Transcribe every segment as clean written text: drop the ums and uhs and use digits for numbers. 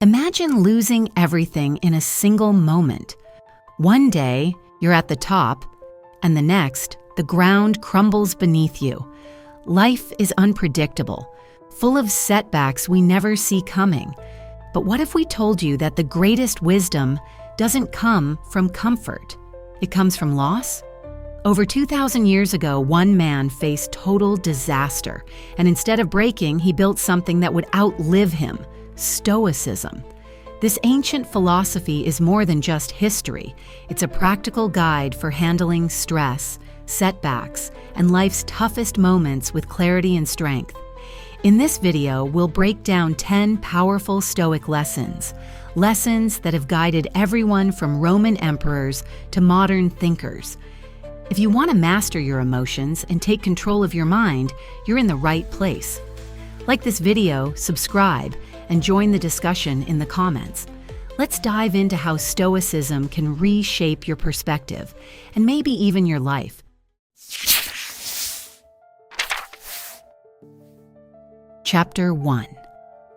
Imagine losing everything in a single moment. One day, you're at the top, and the next, the ground crumbles beneath you. Life is unpredictable, full of setbacks we never see coming. But what if we told you that the greatest wisdom doesn't come from comfort? It comes from loss? Over 2,000 years ago, one man faced total disaster, and instead of breaking, he built something that would outlive him: Stoicism. This ancient philosophy is more than just history. It's a practical guide for handling stress, setbacks, and life's toughest moments with clarity and strength. In this video, we'll break down 10 powerful Stoic lessons that have guided everyone from Roman emperors to modern thinkers. If you want to master your emotions and take control of your mind, you're in the right place. Like this video, subscribe, and join the discussion in the comments. Let's dive into how Stoicism can reshape your perspective, and maybe even your life. Chapter 1.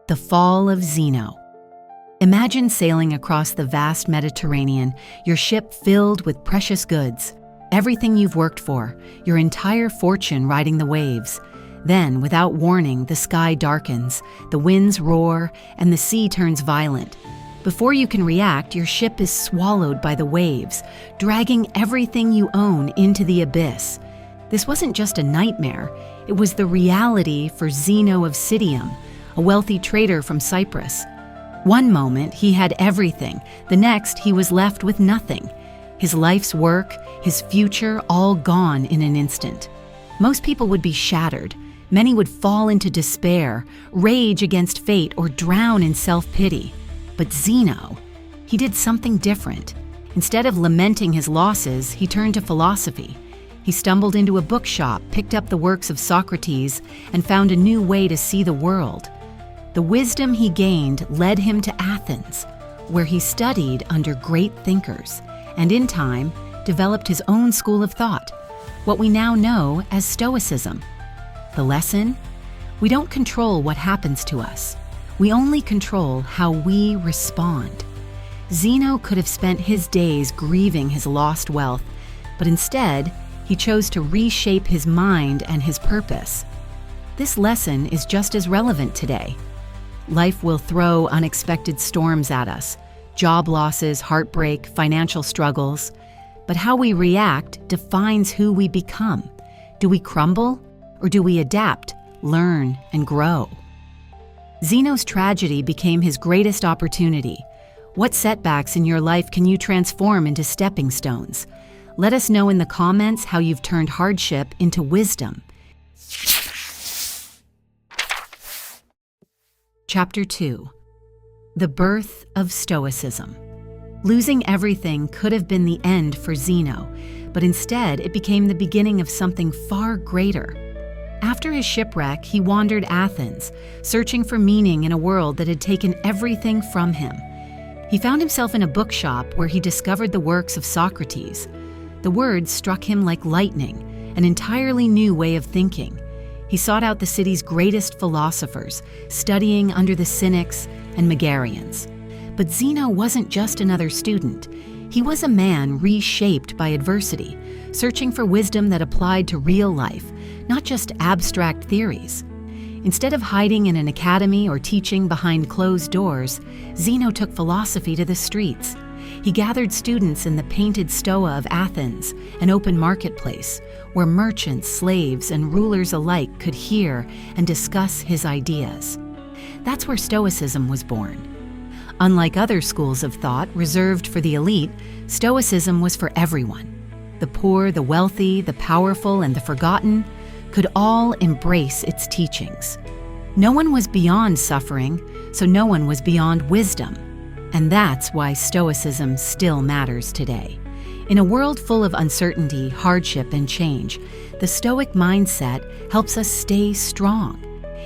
The Fall of Zeno. Imagine sailing across the vast Mediterranean, your ship filled with precious goods, everything you've worked for, your entire fortune riding the waves. Then, without warning, the sky darkens, the winds roar, and the sea turns violent. Before you can react, your ship is swallowed by the waves, dragging everything you own into the abyss. This wasn't just a nightmare, it was the reality for Zeno of Citium, a wealthy trader from Cyprus. One moment, he had everything. The next, he was left with nothing. His life's work, his future, all gone in an instant. Most people would be shattered. Many would fall into despair, rage against fate, or drown in self-pity. But Zeno, he did something different. Instead of lamenting his losses, he turned to philosophy. He stumbled into a bookshop, picked up the works of Socrates, and found a new way to see the world. The wisdom he gained led him to Athens, where he studied under great thinkers, and in time, developed his own school of thought, what we now know as Stoicism. The lesson? We don't control what happens to us. We only control how we respond. Zeno could have spent his days grieving his lost wealth, but instead, he chose to reshape his mind and his purpose. This lesson is just as relevant today. Life will throw unexpected storms at us: job losses, heartbreak, financial struggles. But how we react defines who we become. Do we crumble, or do we adapt, learn, and grow? Zeno's tragedy became his greatest opportunity. What setbacks in your life can you transform into stepping stones? Let us know in the comments how you've turned hardship into wisdom. Chapter 2. The Birth of Stoicism. Losing everything could have been the end for Zeno, but instead it became the beginning of something far greater. After his shipwreck, he wandered Athens, searching for meaning in a world that had taken everything from him. He found himself in a bookshop where he discovered the works of Socrates. The words struck him like lightning, an entirely new way of thinking. He sought out the city's greatest philosophers, studying under the Cynics and Megarians. But Zeno wasn't just another student. He was a man reshaped by adversity, searching for wisdom that applied to real life, not just abstract theories. Instead of hiding in an academy or teaching behind closed doors, Zeno took philosophy to the streets. He gathered students in the painted Stoa of Athens, an open marketplace, where merchants, slaves, and rulers alike could hear and discuss his ideas. That's where Stoicism was born. Unlike other schools of thought reserved for the elite, Stoicism was for everyone. The poor, the wealthy, the powerful, and the forgotten could all embrace its teachings. No one was beyond suffering, so no one was beyond wisdom. And that's why Stoicism still matters today. In a world full of uncertainty, hardship, and change, the Stoic mindset helps us stay strong.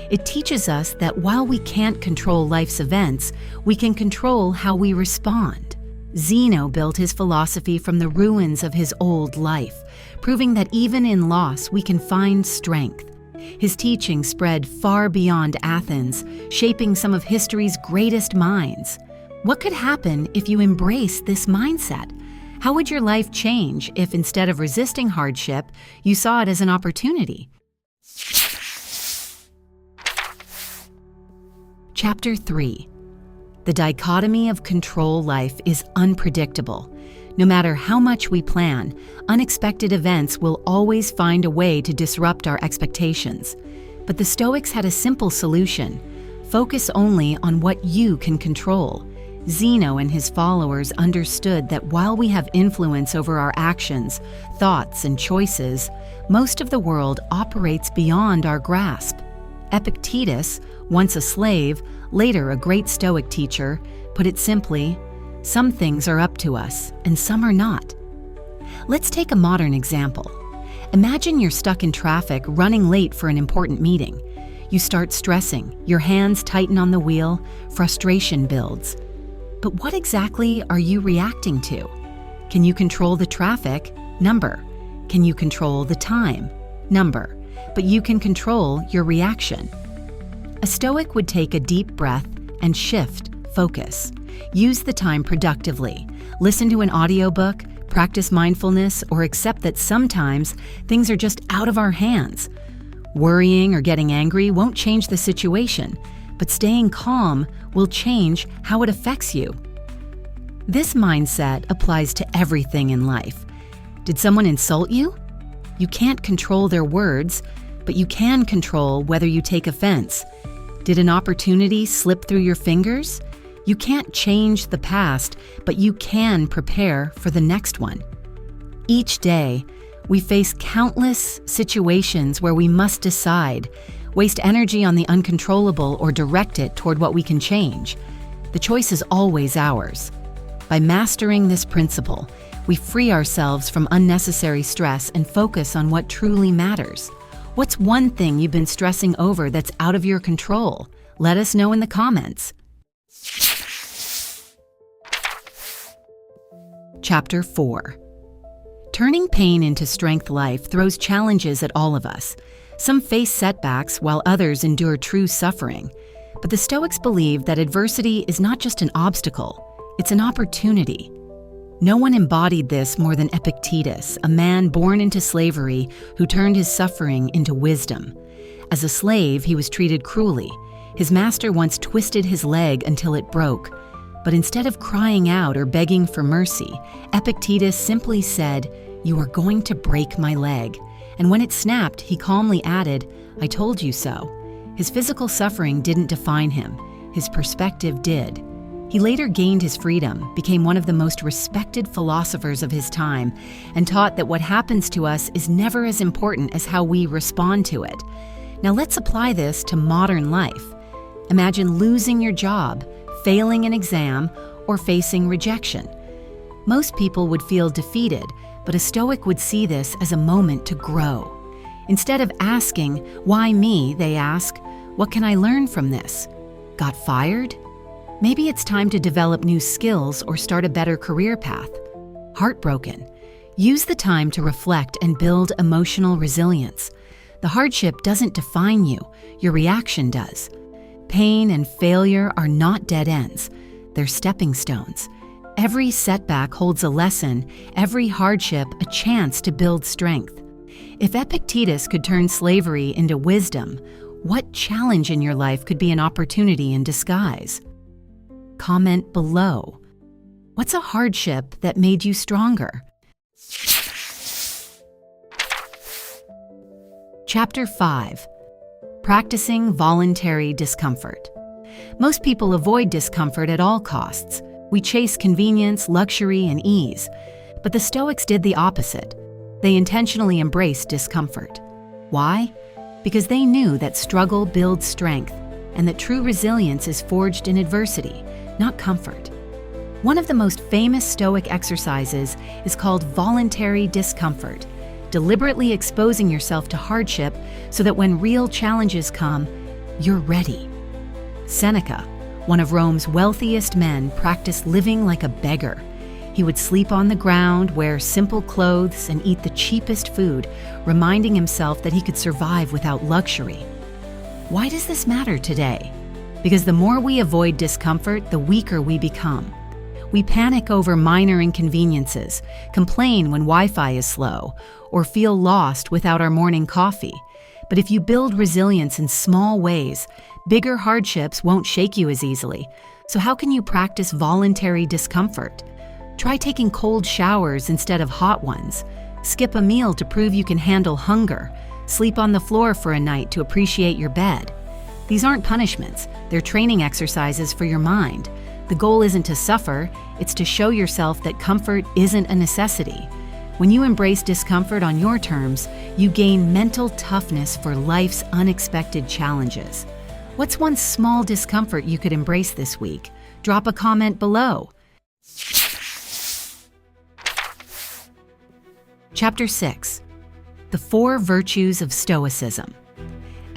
It teaches us that while we can't control life's events, we can control how we respond. Zeno built his philosophy from the ruins of his old life, proving that even in loss we can find strength. His teaching spread far beyond Athens, shaping some of history's greatest minds. What could happen if you embrace this mindset? How would your life change if instead of resisting hardship, you saw it as an opportunity? Chapter 3. The dichotomy of control life is unpredictable. No matter how much we plan, unexpected events will always find a way to disrupt our expectations. But the Stoics had a simple solution. Focus only on what you can control. Zeno and his followers understood that while we have influence over our actions, thoughts, and choices, most of the world operates beyond our grasp. Epictetus, once a slave, later a great Stoic teacher, put it simply, some things are up to us, and some are not. Let's take a modern example. Imagine you're stuck in traffic, running late for an important meeting. You start stressing, your hands tighten on the wheel, frustration builds. But what exactly are you reacting to? Can you control the traffic? Number. Can you control the time? Number. But you can control your reaction. A Stoic would take a deep breath and shift focus. Use the time productively. Listen to an audiobook, practice mindfulness, or accept that sometimes things are just out of our hands. Worrying or getting angry won't change the situation, but staying calm will change how it affects you. This mindset applies to everything in life. Did someone insult you? You can't control their words, but you can control whether you take offense. Did an opportunity slip through your fingers? You can't change the past, but you can prepare for the next one. Each day, we face countless situations where we must decide, waste energy on the uncontrollable, or direct it toward what we can change. The choice is always ours. By mastering this principle, we free ourselves from unnecessary stress and focus on what truly matters. What's one thing you've been stressing over that's out of your control? Let us know in the comments. Chapter 4. Turning pain into strength life throws challenges at all of us. Some face setbacks while others endure true suffering. But the Stoics believe that adversity is not just an obstacle, it's an opportunity. No one embodied this more than Epictetus, a man born into slavery who turned his suffering into wisdom. As a slave, he was treated cruelly. His master once twisted his leg until it broke. But instead of crying out or begging for mercy, Epictetus simply said, "You are going to break my leg." And when it snapped, he calmly added, "I told you so." His physical suffering didn't define him. His perspective did. He later gained his freedom, became one of the most respected philosophers of his time, and taught that what happens to us is never as important as how we respond to it. Now let's apply this to modern life. Imagine losing your job, failing an exam, or facing rejection. Most people would feel defeated, but a Stoic would see this as a moment to grow. Instead of asking, "Why me?" they ask, "What can I learn from this?" Got fired? Maybe it's time to develop new skills or start a better career path. Heartbroken? Use the time to reflect and build emotional resilience. The hardship doesn't define you, your reaction does. Pain and failure are not dead ends, they're stepping stones. Every setback holds a lesson, every hardship a chance to build strength. If Epictetus could turn slavery into wisdom, what challenge in your life could be an opportunity in disguise? Comment below. What's a hardship that made you stronger? Chapter 5. Practicing voluntary discomfort. Most people avoid discomfort at all costs. We chase convenience, luxury, and ease. But the Stoics did the opposite. They intentionally embraced discomfort. Why? Because they knew that struggle builds strength, and that true resilience is forged in adversity, not comfort. One of the most famous Stoic exercises is called voluntary discomfort, deliberately exposing yourself to hardship so that when real challenges come, you're ready. Seneca, one of Rome's wealthiest men, practiced living like a beggar. He would sleep on the ground, wear simple clothes, and eat the cheapest food, reminding himself that he could survive without luxury. Why does this matter today? Because the more we avoid discomfort, the weaker we become. We panic over minor inconveniences, complain when Wi-Fi is slow, or feel lost without our morning coffee. But if you build resilience in small ways, bigger hardships won't shake you as easily. So how can you practice voluntary discomfort? Try taking cold showers instead of hot ones. Skip a meal to prove you can handle hunger. Sleep on the floor for a night to appreciate your bed. These aren't punishments, they're training exercises for your mind. The goal isn't to suffer, it's to show yourself that comfort isn't a necessity. When you embrace discomfort on your terms, you gain mental toughness for life's unexpected challenges. What's one small discomfort you could embrace this week? Drop a comment below. Chapter 6. The 4 Virtues of Stoicism.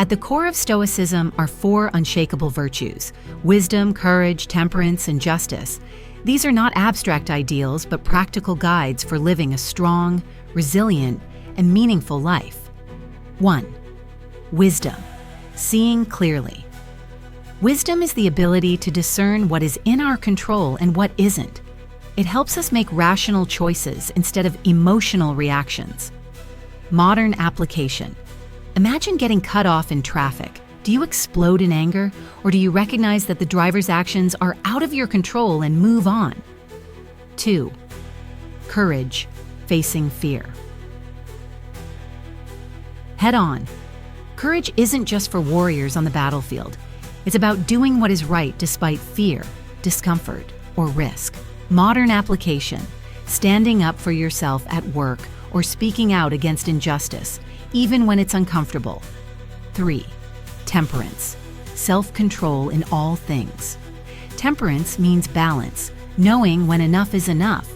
At the core of Stoicism are 4 unshakable virtues: wisdom, courage, temperance, and justice. These are not abstract ideals, but practical guides for living a strong, resilient, and meaningful life. 1. Wisdom. Seeing clearly. Wisdom is the ability to discern what is in our control and what isn't. It helps us make rational choices instead of emotional reactions. Modern application. Imagine getting cut off in traffic. Do you explode in anger, or do you recognize that the driver's actions are out of your control and move on? 2. Courage, facing fear. Head on. Courage isn't just for warriors on the battlefield. It's about doing what is right despite fear, discomfort, or risk. Modern application. Standing up for yourself at work or speaking out against injustice, even when it's uncomfortable. 3. Temperance. Self-control in all things. Temperance means balance, knowing when enough is enough.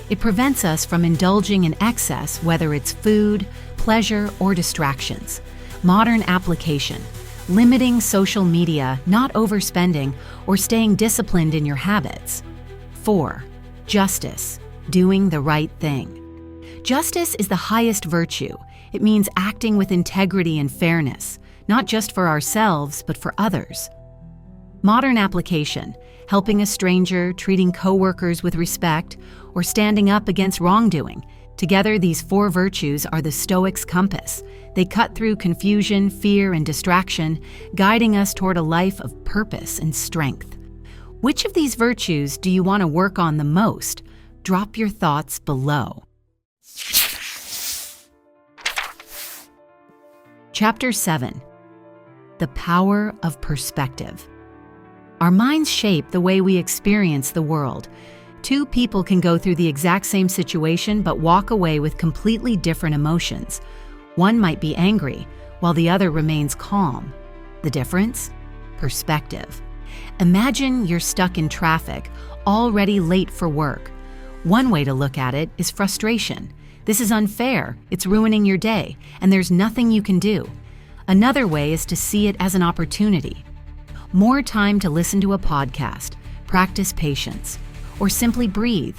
It prevents us from indulging in excess, whether it's food, pleasure, or distractions. Modern application. Limiting social media, not overspending, or staying disciplined in your habits. 4. Justice. Doing the right thing. Justice is the highest virtue. It means acting with integrity and fairness, not just for ourselves, but for others. Modern application. Helping a stranger, treating coworkers with respect, or standing up against wrongdoing. Together, these 4 virtues are the Stoics' compass. They cut through confusion, fear, and distraction, guiding us toward a life of purpose and strength. Which of these virtues do you want to work on the most? Drop your thoughts below. Chapter 7. The Power of Perspective. Our minds shape the way we experience the world. 2 people can go through the exact same situation but walk away with completely different emotions. One might be angry, while the other remains calm. The difference? Perspective. Imagine you're stuck in traffic, already late for work. One way to look at it is frustration. This is unfair, it's ruining your day, and there's nothing you can do. Another way is to see it as an opportunity. More time to listen to a podcast, practice patience, or simply breathe.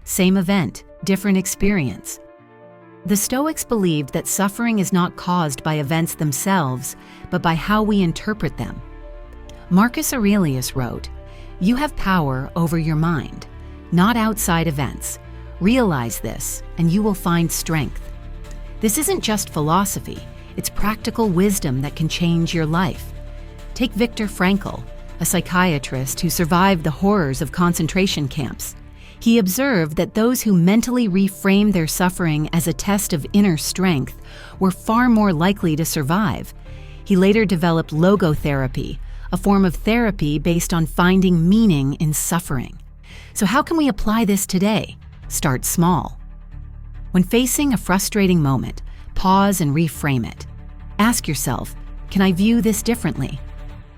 Same event, different experience. The Stoics believed that suffering is not caused by events themselves, but by how we interpret them. Marcus Aurelius wrote, "You have power over your mind, not outside events. Realize this, and you will find strength." This isn't just philosophy, it's practical wisdom that can change your life. Take Viktor Frankl, a psychiatrist who survived the horrors of concentration camps. He observed that those who mentally reframed their suffering as a test of inner strength were far more likely to survive. He later developed logotherapy, a form of therapy based on finding meaning in suffering. So how can we apply this today? Start small. When facing a frustrating moment, pause and reframe it. Ask yourself, can I view this differently?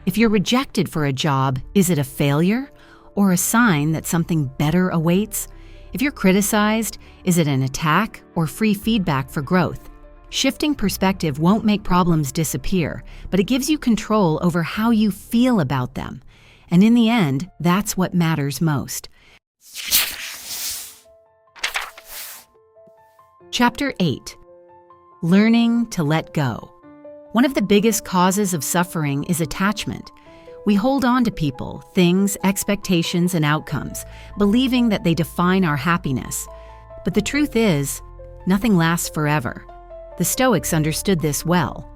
If you're rejected for a job, is it a failure or a sign that something better awaits? If you're criticized, is it an attack or free feedback for growth? Shifting perspective won't make problems disappear, but it gives you control over how you feel about them. And in the end, that's what matters most. Chapter 8. Learning to let go. One of the biggest causes of suffering is attachment. We hold on to people, things, expectations, and outcomes, believing that they define our happiness. But the truth is, nothing lasts forever. The Stoics understood this well.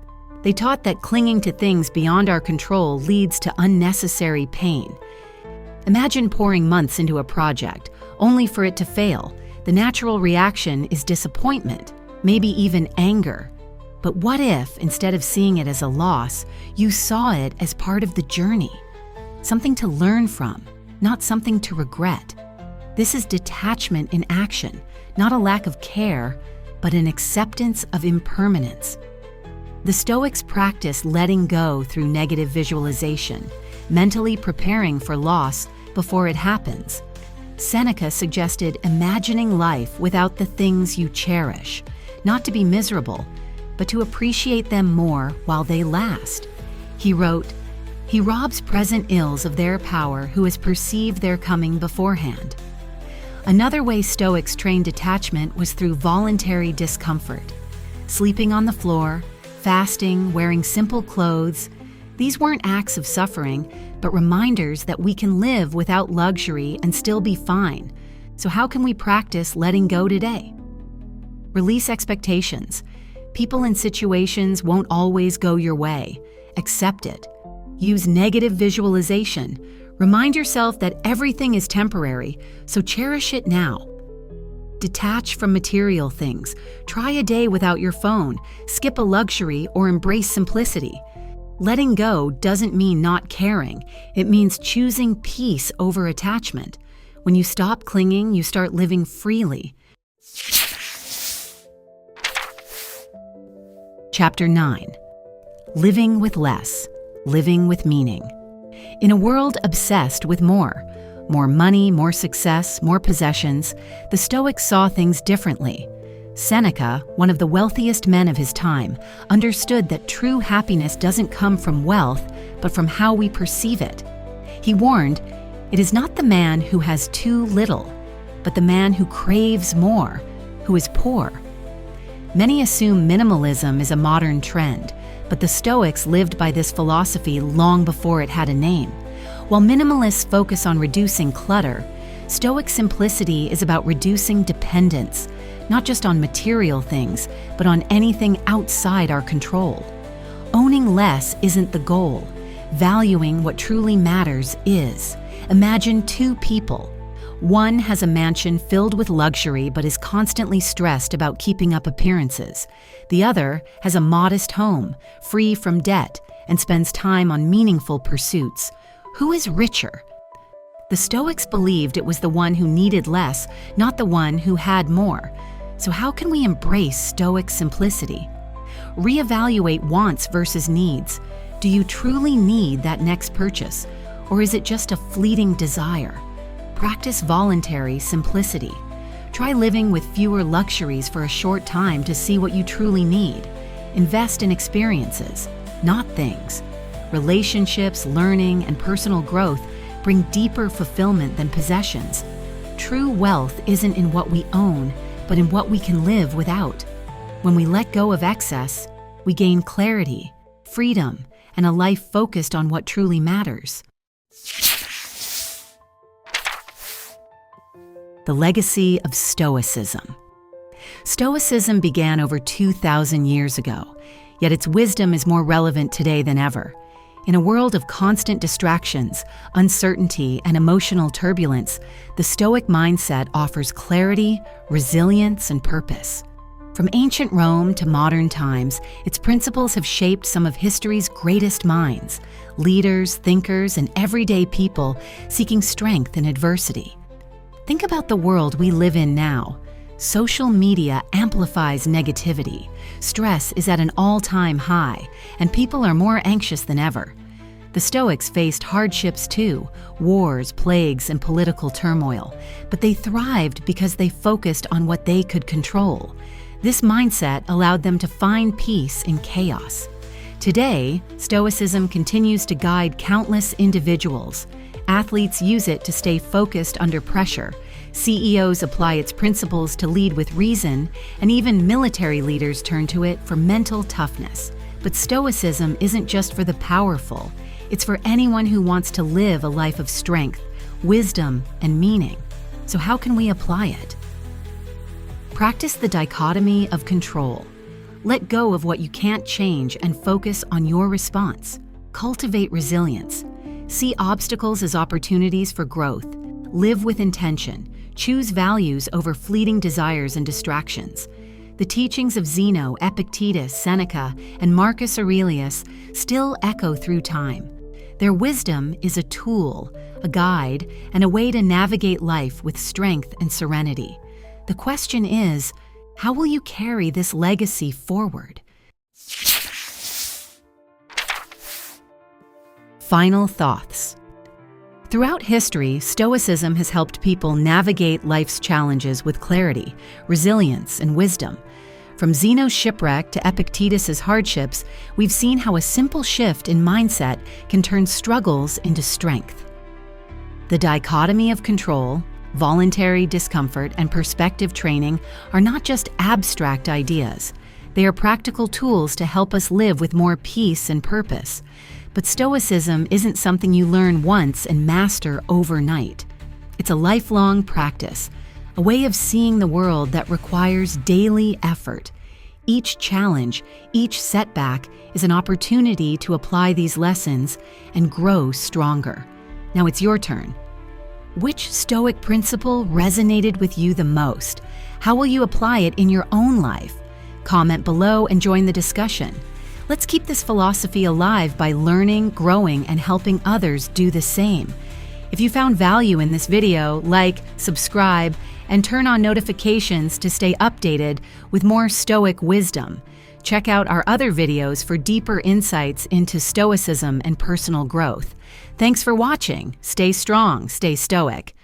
They taught that clinging to things beyond our control leads to unnecessary pain. Imagine pouring months into a project, only for it to fail. The natural reaction is disappointment, maybe even anger. But what if, instead of seeing it as a loss, you saw it as part of the journey? Something to learn from, not something to regret. This is detachment in action, not a lack of care, but an acceptance of impermanence. The Stoics practice letting go through negative visualization, mentally preparing for loss before it happens. Seneca suggested imagining life without the things you cherish, not to be miserable, but to appreciate them more while they last. He wrote, "He robs present ills of their power who has perceived their coming beforehand." Another way Stoics trained detachment was through voluntary discomfort. Sleeping on the floor, fasting, wearing simple clothes, these weren't acts of suffering, but reminders that we can live without luxury and still be fine. So how can we practice letting go today? Release expectations. People and situations won't always go your way. Accept it. Use negative visualization. Remind yourself that everything is temporary, so cherish it now. Detach from material things. Try a day without your phone, skip a luxury, or embrace simplicity. Letting go doesn't mean not caring. It means choosing peace over attachment. When you stop clinging, you start living freely. Chapter 9. Living with less, living with meaning. In a world obsessed with more money, more success, more possessions, the Stoics saw things differently. Seneca, one of the wealthiest men of his time, understood that true happiness doesn't come from wealth, but from how we perceive it. He warned, "It is not the man who has too little, but the man who craves more, who is poor." Many assume minimalism is a modern trend, but the Stoics lived by this philosophy long before it had a name. While minimalists focus on reducing clutter, Stoic simplicity is about reducing dependence, not just on material things, but on anything outside our control. Owning less isn't the goal. Valuing what truly matters is. Imagine two people. One has a mansion filled with luxury but is constantly stressed about keeping up appearances. The other has a modest home, free from debt, and spends time on meaningful pursuits. Who is richer? The Stoics believed it was the one who needed less, not the one who had more. So how can we embrace Stoic simplicity? Reevaluate wants versus needs. Do you truly need that next purchase, or is it just a fleeting desire? Practice voluntary simplicity. Try living with fewer luxuries for a short time to see what you truly need. Invest in experiences, not things. Relationships, learning, and personal growth bring deeper fulfillment than possessions. True wealth isn't in what we own, but in what we can live without. When we let go of excess, we gain clarity, freedom, and a life focused on what truly matters. The legacy of Stoicism. Stoicism began over 2,000 years ago, yet its wisdom is more relevant today than ever. In a world of constant distractions, uncertainty, and emotional turbulence, the Stoic mindset offers clarity, resilience, and purpose. From ancient Rome to modern times, its principles have shaped some of history's greatest minds, leaders, thinkers, and everyday people seeking strength in adversity. Think about the world we live in now. Social media amplifies negativity. Stress is at an all-time high, and people are more anxious than ever. The Stoics faced hardships too, wars, plagues, and political turmoil, but they thrived because they focused on what they could control. This mindset allowed them to find peace in chaos. Today, Stoicism continues to guide countless individuals. Athletes use it to stay focused under pressure. CEOs apply its principles to lead with reason, and even military leaders turn to it for mental toughness. But Stoicism isn't just for the powerful. It's for anyone who wants to live a life of strength, wisdom, and meaning. So how can we apply it? Practice the dichotomy of control. Let go of what you can't change and focus on your response. Cultivate resilience. See obstacles as opportunities for growth. Live with intention. Choose values over fleeting desires and distractions. The teachings of Zeno, Epictetus, Seneca, and Marcus Aurelius still echo through time. Their wisdom is a tool, a guide, and a way to navigate life with strength and serenity. The question is, how will you carry this legacy forward? Final thoughts. Throughout history, Stoicism has helped people navigate life's challenges with clarity, resilience, and wisdom. From Zeno's shipwreck to Epictetus's hardships, we've seen how a simple shift in mindset can turn struggles into strength. The dichotomy of control, voluntary discomfort, and perspective training are not just abstract ideas. They are practical tools to help us live with more peace and purpose. But Stoicism isn't something you learn once and master overnight. It's a lifelong practice, a way of seeing the world that requires daily effort. Each challenge, each setback is an opportunity to apply these lessons and grow stronger. Now it's your turn. Which Stoic principle resonated with you the most? How will you apply it in your own life? Comment below and join the discussion. Let's keep this philosophy alive by learning, growing, and helping others do the same. If you found value in this video, like, subscribe, and turn on notifications to stay updated with more Stoic wisdom. Check out our other videos for deeper insights into Stoicism and personal growth. Thanks for watching. Stay strong, stay Stoic.